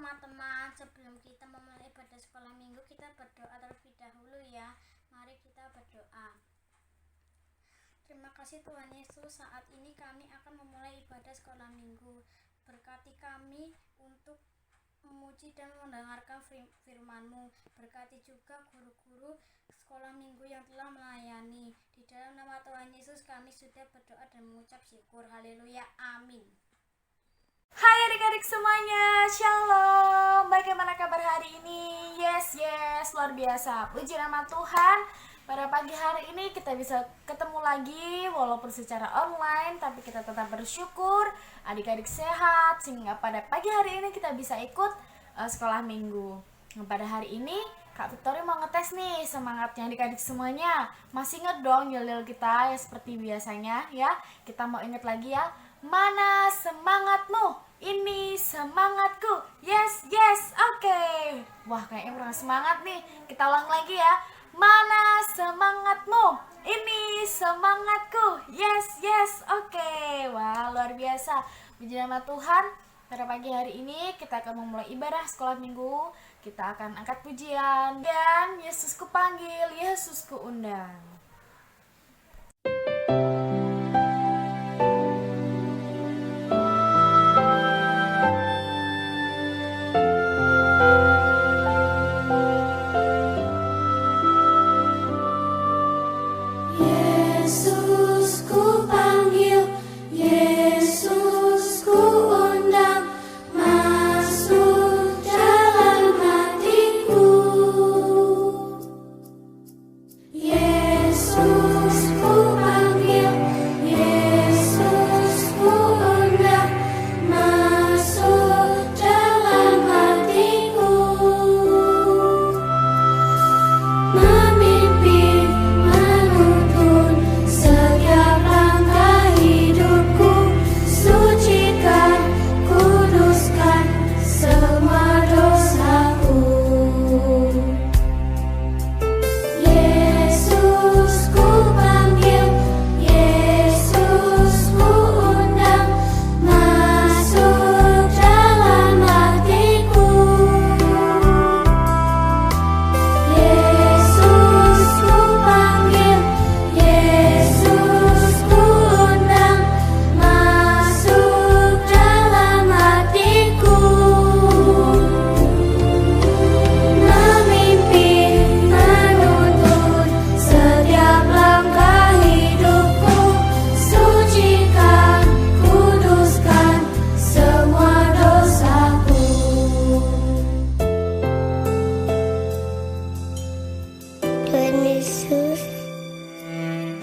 teman-teman, sebelum kita memulai ibadah sekolah minggu, kita berdoa terlebih dahulu ya. Mari kita berdoa. Terima kasih Tuhan Yesus, saat ini kami akan memulai ibadah sekolah minggu. Berkati kami untuk memuji dan mendengarkan firman-Mu. Berkati juga guru-guru sekolah minggu yang telah melayani. Di dalam nama Tuhan Yesus kami sudah berdoa dan mengucap syukur. Haleluya, amin. Hai adik-adik semuanya, shalom. Bagaimana kabar hari ini? Yes, luar biasa. Puji nama Tuhan. Pada pagi hari ini kita bisa ketemu lagi walaupun secara online, tapi kita tetap bersyukur adik-adik sehat sehingga pada pagi hari ini kita bisa ikut sekolah minggu. Nah, pada hari ini Kak Victoria mau ngetes nih semangatnya adik-adik semuanya. Masih inget dong yel-yel kita ya seperti biasanya ya. Kita mau inget lagi ya. Mana semangatmu? Ini semangatku. Yes, oke. Wah, kayaknya kurang semangat nih. Kita ulang lagi ya. Mana semangatmu? Ini semangatku. Yes, oke. Wah, luar biasa. Puji nama Tuhan. Pada pagi hari ini kita akan memulai ibadah sekolah minggu. Kita akan angkat pujian dan Yesusku panggil, Yesusku undang.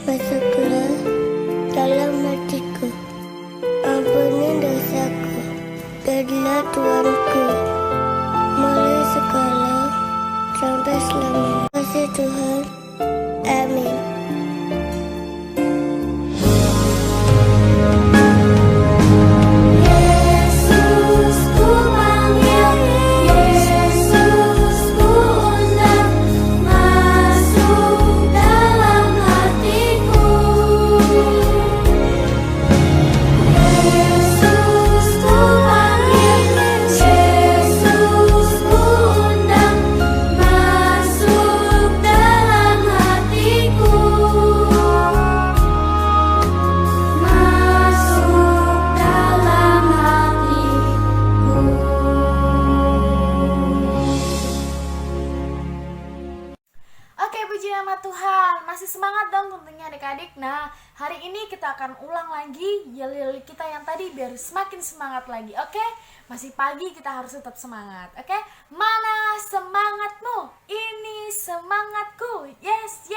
Masuklah dalam hatiku, ampuni dosaku, jadilah Tuanku, mulai sekarang sampai selamanya. Kasih Tuhan, amin. Masih semangat dong tentunya adik-adik. Nah, hari ini kita akan ulang lagi yel-yel kita yang tadi biar semakin semangat lagi. Oke? Masih pagi kita harus tetap semangat. Oke? Mana semangatmu? Ini semangatku. Yes.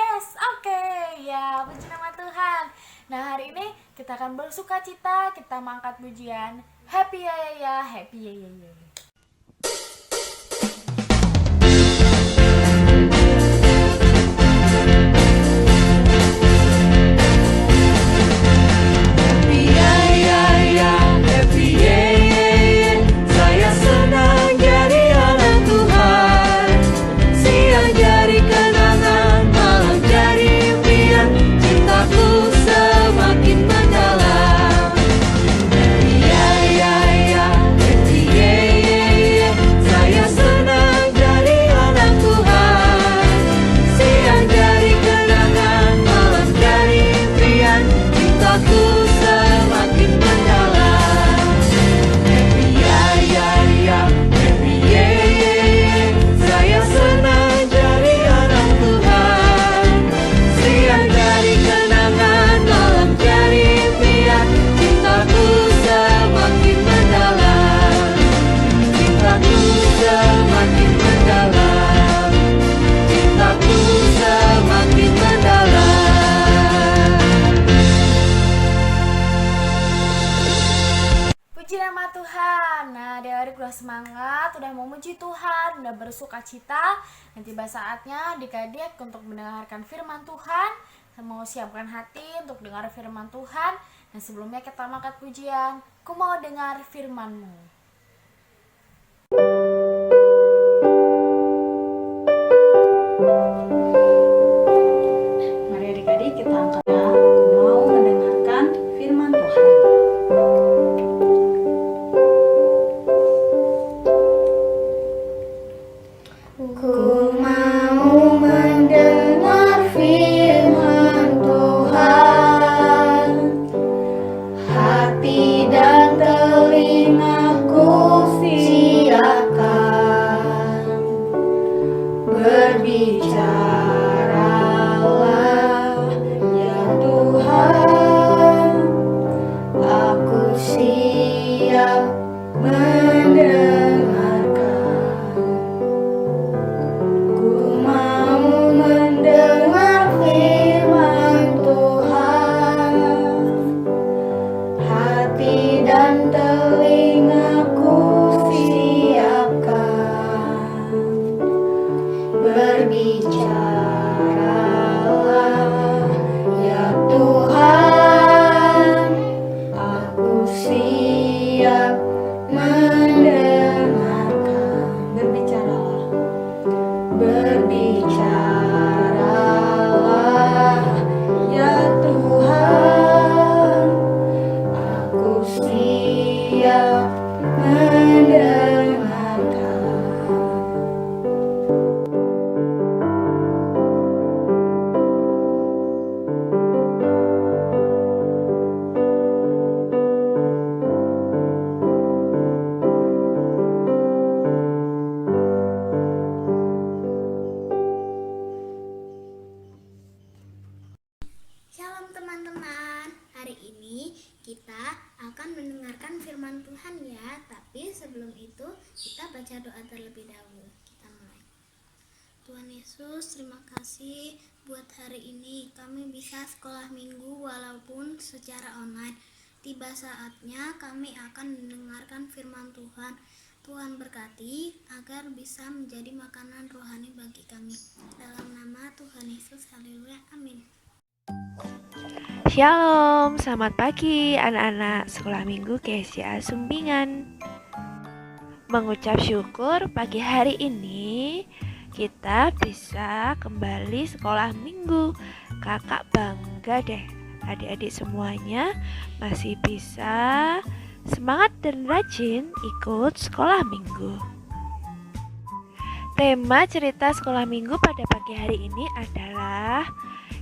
Oke. Ya, puji nama Tuhan. Nah, hari ini kita akan bersuka cita, kita mengangkat pujian. Happy ya, happy ya. Semakin mendalam. Yeah. Nah, adik-adik udah semangat, udah memuji Tuhan, udah bersuka cita. Dan tiba saatnya adik-adik untuk mendengarkan firman Tuhan. Mau siapkan hati untuk dengar firman Tuhan. Dan sebelumnya kita angkat pujian. Ku mau dengar firman-Mu. Mari adik-adik kita angkat ya. Mau mendengarkan firman Tuhan. Ku mau mendengar firman Tuhan, hati dan telingaku siapkan. Berbicaralah ya Tuhan, aku siap mendengarkan. Ku mau mendengar firman Tuhan, hati dan telingaku siapkan. Berbicaralah ya Tuhan, aku siap mendengarkan. Berbicaralah ya Tuhan, aku siap mendengarkan. Shalom teman-teman, hari ini kita akan mendengarkan firman Tuhan ya. Tapi sebelum itu kita baca doa terlebih dahulu. Kita mulai. Tuhan Yesus, terima kasih buat hari ini kami bisa sekolah minggu walaupun secara online. Tiba saatnya kami akan mendengarkan firman Tuhan. Tuhan berkati agar bisa menjadi makanan rohani bagi kami. Dalam nama Tuhan Yesus, haleluya, amin. Shalom, selamat pagi anak-anak sekolah minggu KSCA Sumbingan. Mengucap syukur pagi hari ini kita bisa kembali sekolah minggu. Kakak bangga deh, adik-adik semuanya masih bisa semangat dan rajin ikut sekolah minggu. Tema cerita sekolah minggu pada pagi hari ini adalah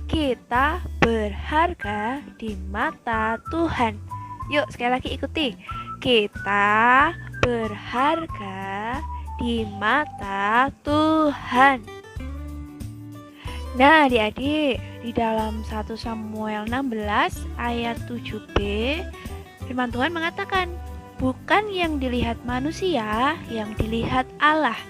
kita berharga di mata Tuhan. Yuk sekali lagi ikuti. Kita berharga di mata Tuhan. Nah adik-adik, di dalam 1 Samuel 16 ayat 7b, firman Tuhan mengatakan, bukan yang dilihat manusia yang dilihat Allah.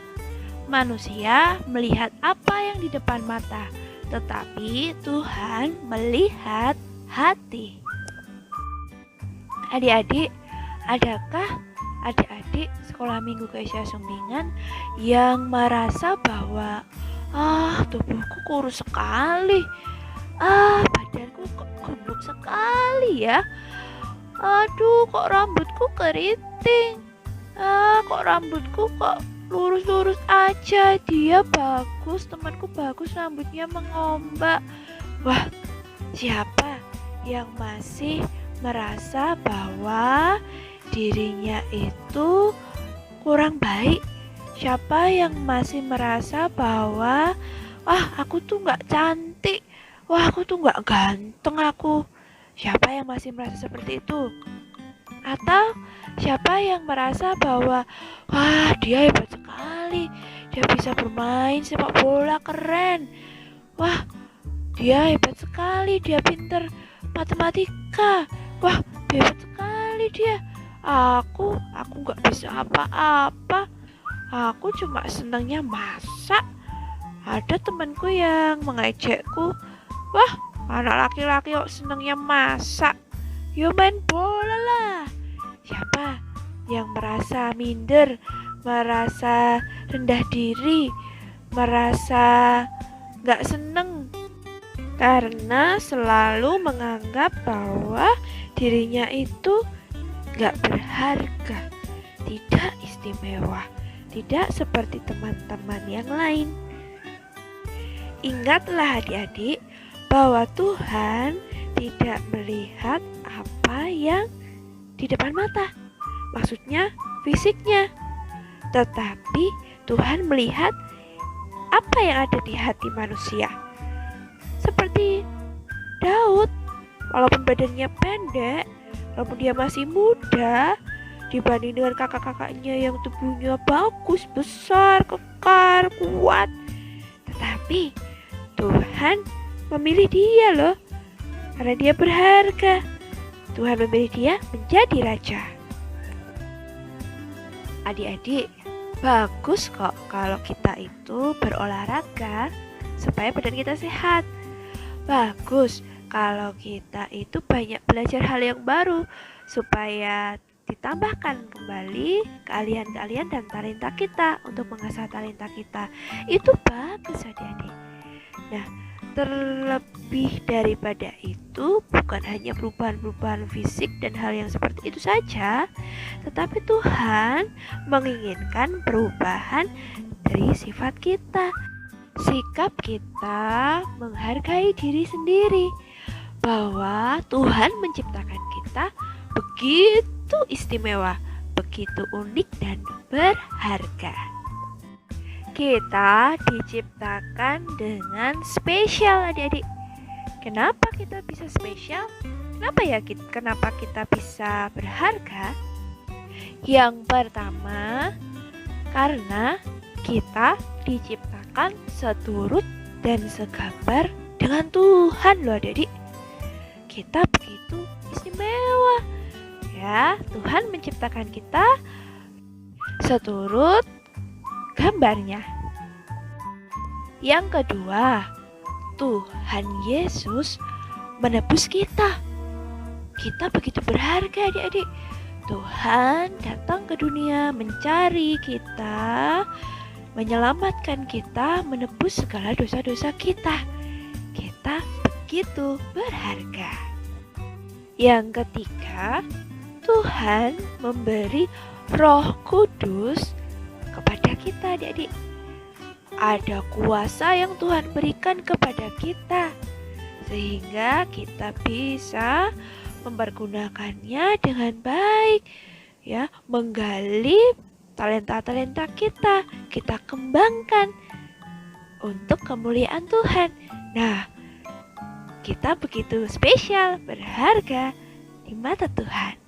Manusia melihat apa yang di depan mata, tetapi Tuhan melihat hati. Adik-adik, adakah adik-adik sekolah minggu KSCA Sumbingan yang merasa bahwa tubuhku kurus sekali, badanku kok gendut sekali ya, aduh kok rambutku keriting, kok rambutku kok lurus-lurus aja, dia bagus, temanku bagus, rambutnya mengombak. Wah, siapa yang masih merasa bahwa dirinya itu kurang baik? Siapa yang masih merasa bahwa aku tuh gak cantik, aku tuh gak ganteng aku? Siapa yang masih merasa seperti itu? Atau siapa yang merasa bahwa dia hebat sekali, dia bisa bermain sepak bola keren, dia hebat sekali, dia pinter matematika, dia hebat sekali dia. Aku gak bisa apa-apa, aku cuma senangnya masak. Ada temanku yang mengejekku, anak laki-laki kok senangnya masak, yo main bola lah. Siapa yang merasa minder, merasa rendah diri, merasa gak seneng karena selalu menganggap bahwa dirinya itu gak berharga, tidak istimewa, tidak seperti teman-teman yang lain. Ingatlah adik-adik bahwa Tuhan tidak melihat apa yang di depan mata, maksudnya fisiknya, tetapi Tuhan melihat apa yang ada di hati manusia. Seperti Daud, walaupun badannya pendek, walaupun dia masih muda, dibanding dengan kakak-kakaknya yang tubuhnya bagus, besar, kekar, kuat, tetapi Tuhan memilih dia loh, karena dia berharga. Tuhan memilih dia menjadi raja. Adik-adik, bagus kok kalau kita itu berolahraga supaya badan kita sehat. Bagus kalau kita itu banyak belajar hal yang baru supaya ditambahkan kembali keahlian-keahlian dan talenta kita untuk mengasah talenta kita. Itu bagus adik-adik. Nah, terlebih daripada itu, bukan hanya perubahan-perubahan fisik dan hal yang seperti itu saja, tetapi Tuhan menginginkan perubahan dari sifat kita. Sikap kita menghargai diri sendiri, bahwa Tuhan menciptakan kita begitu istimewa, begitu unik dan berharga. Kita diciptakan dengan spesial adik-adik. Kenapa kita bisa spesial? Kenapa kita bisa berharga? Yang pertama, karena kita diciptakan seturut dan segambar dengan Tuhan loh adik-adik. Kita begitu istimewa. Ya, Tuhan menciptakan kita seturut gambarnya. Yang kedua, Tuhan Yesus menebus kita. Kita begitu berharga adik-adik. Tuhan datang ke dunia mencari kita, menyelamatkan kita, menebus segala dosa-dosa kita. Kita begitu berharga. Yang ketiga, Tuhan memberi Roh Kudus kepada kita adik-adik. Ada kuasa yang Tuhan berikan kepada kita sehingga kita bisa mempergunakannya dengan baik, ya, menggali talenta-talenta kita kembangkan untuk kemuliaan Tuhan. Nah, kita begitu spesial, berharga di mata Tuhan.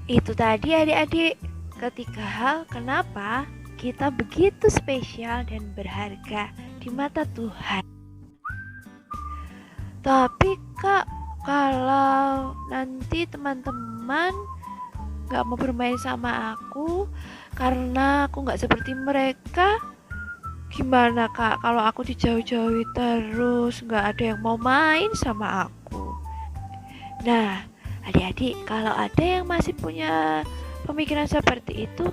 Itu tadi adik-adik, ketiga hal kenapa kita begitu spesial dan berharga di mata Tuhan. Tapi Kak, kalau nanti teman-teman gak mau bermain sama aku karena aku gak seperti mereka, gimana Kak kalau aku dijauh-jauhi terus, gak ada yang mau main sama aku? Nah, adik-adik, kalau ada yang masih punya pemikiran seperti itu,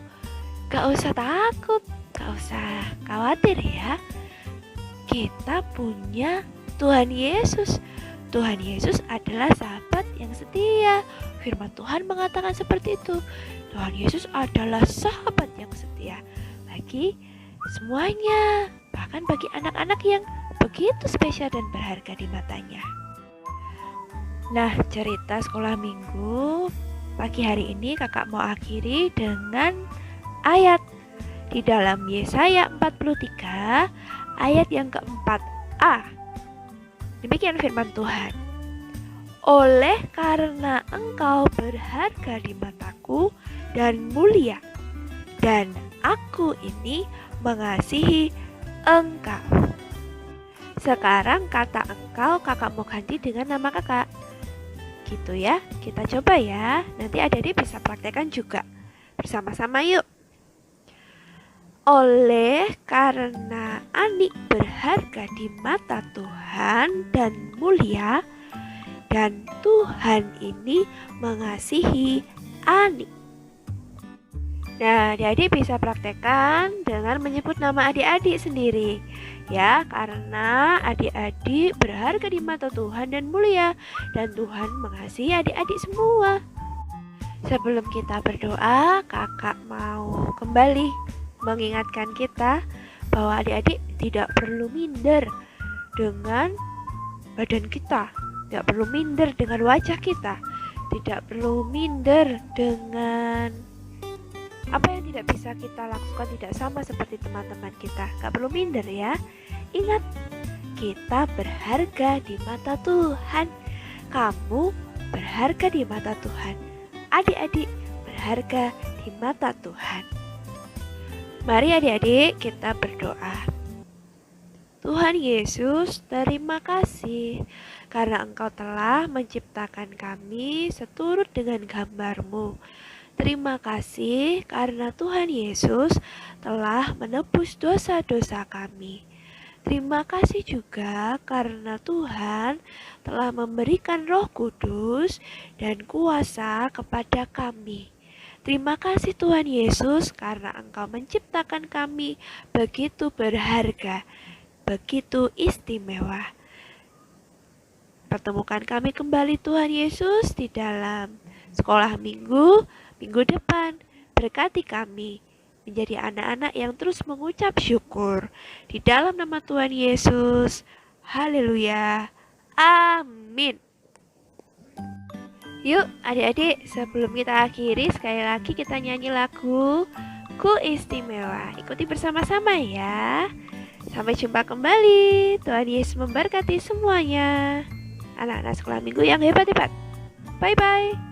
gak usah takut, gak usah khawatir ya. Kita punya Tuhan Yesus. Tuhan Yesus adalah sahabat yang setia. Firman Tuhan mengatakan seperti itu. Tuhan Yesus adalah sahabat yang setia bagi semuanya, bahkan bagi anak-anak yang begitu spesial dan berharga di matanya. Nah, cerita sekolah minggu pagi hari ini kakak mau akhiri dengan ayat di dalam Yesaya 43 ayat yang keempat-A. Demikian firman Tuhan. Oleh karena engkau berharga di mataku dan mulia, dan aku ini mengasihi engkau. Sekarang kata engkau kakak mau ganti dengan nama kakak. Gitu ya, kita coba ya. Nanti adik-adik bisa praktekkan juga. Bersama-sama yuk. Oleh karena Ani berharga di mata Tuhan dan mulia, dan Tuhan ini mengasihi Ani. Nah, adik-adik bisa praktekkan dengan menyebut nama adik-adik sendiri. Ya, karena adik-adik berharga di mata Tuhan dan mulia. Dan Tuhan mengasihi adik-adik semua. Sebelum kita berdoa, kakak mau kembali mengingatkan kita bahwa adik-adik tidak perlu minder dengan badan kita. Tidak perlu minder dengan wajah kita. Tidak perlu minder dengan apa yang tidak bisa kita lakukan tidak sama seperti teman-teman kita. Gak perlu minder ya. Ingat, kita berharga di mata Tuhan. Kamu berharga di mata Tuhan. Adik-adik berharga di mata Tuhan. Mari adik-adik kita berdoa. Tuhan Yesus, terima kasih karena Engkau telah menciptakan kami seturut dengan gambar-Mu. Terima kasih karena Tuhan Yesus telah menebus dosa-dosa kami. Terima kasih juga karena Tuhan telah memberikan Roh Kudus dan kuasa kepada kami. Terima kasih Tuhan Yesus karena Engkau menciptakan kami begitu berharga, begitu istimewa. Pertemukan kami kembali Tuhan Yesus di dalam sekolah minggu depan. Berkati kami menjadi anak-anak yang terus mengucap syukur. Di dalam nama Tuhan Yesus. Haleluya. Amin. Yuk adik-adik, sebelum kita akhiri, sekali lagi kita nyanyi lagu Ku Istimewa. Ikuti bersama-sama ya. Sampai jumpa kembali. Tuhan Yesus memberkati semuanya. Anak-anak sekolah minggu yang hebat-hebat. Bye-bye.